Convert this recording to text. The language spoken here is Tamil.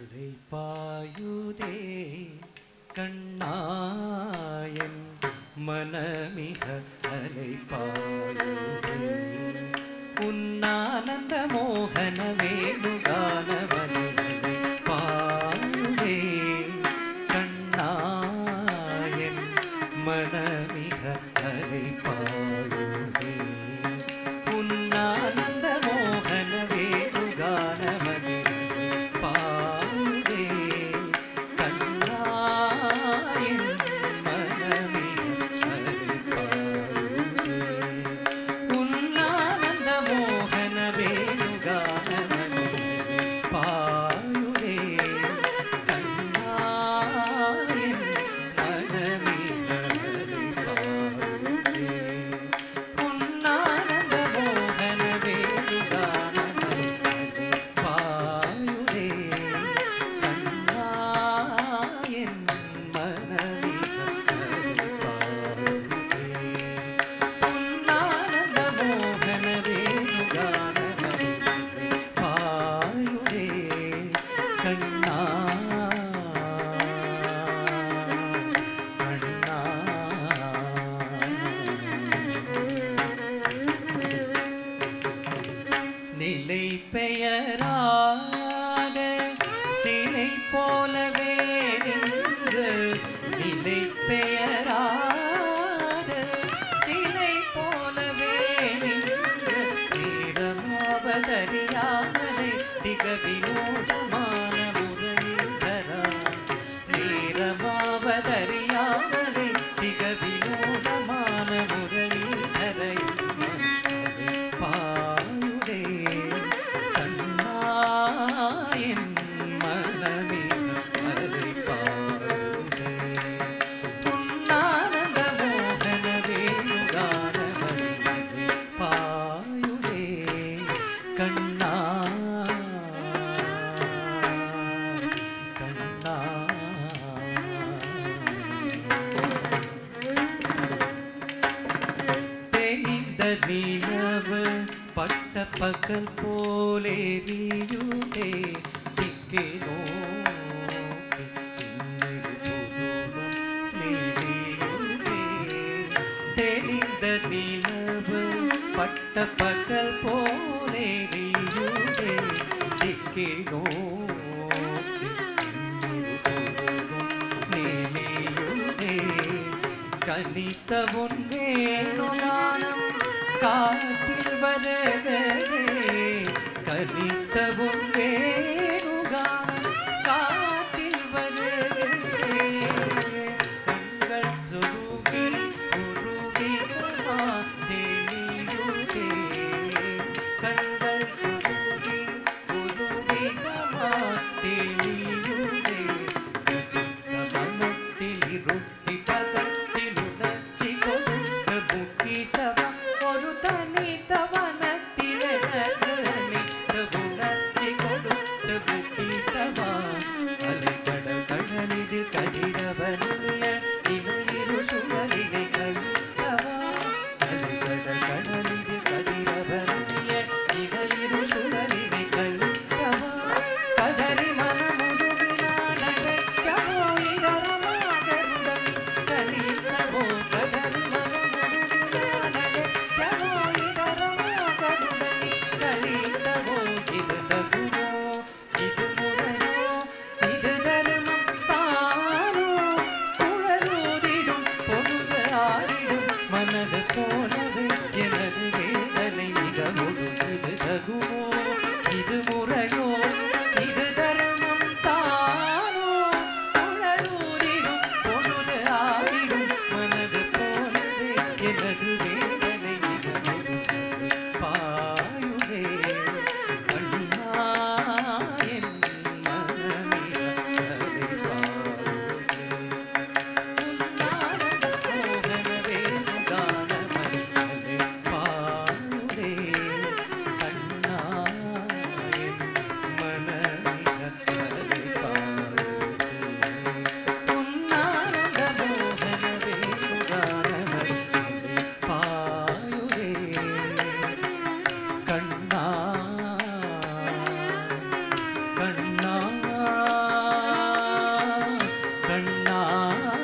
அலைபாயுதே கண்ணாயன் மனமிக அலைபாயுதே உன்னானந்த மோகன வேணுகானவனை பாயுதே கண்ணாயன் மனமிக அலைபாயுதே உன்னானந்த மோகன வேணுகானவனை நிலை பெயராத சிலை போலவே நின்று நிலை பெயராத சிலை போலவே நின்று நேரமாவதறியாமலை திக வினோதமான முரளிதரா நேரமாவதறியாமலை திக வினோதமான முரளிதரை நிலவு பட்ட பகல் போலே நீயுதே திக்கே நோக்கி தெளிந்த நிலவு பட்ட பகல் போலே நீயுதே திக்கே நோக்கி நீயுதே கனித்த ஒன்றே நோயானம் காற்றில் வருதே கலித்த வேணுகானம் காற்றில் வருதே கண்கள் சுருகி உருவிதமா தெளியுதே கண்கள் சுருகி உருவிதமா தெளியுதே மனத்தில் இருட்டி பதத்தில் உணர்ச்சி கொடுத்த புத்திதவா ஒரு தனித்தவனத்திலே உணர்ச்சி கொடுத்த புத்திதவா அலைக்கடல் கடலில் கதிரவனிய இரு சுழலினை கழித்தவா அலைக்கடல் கடலில் கதிரவனிய இரு சுழலினை கழித்தவா கதறி மனமுருகினான் அழைக்கவோ இதரமாக கழித்தவோ கதறி மனமுருகினான் அழைக்கவோ இதரமாக கழித்தவோ இது தகுமோ இது முறையோ இது தருமம் தானோ குழலூதிடும் பொழுது ஆ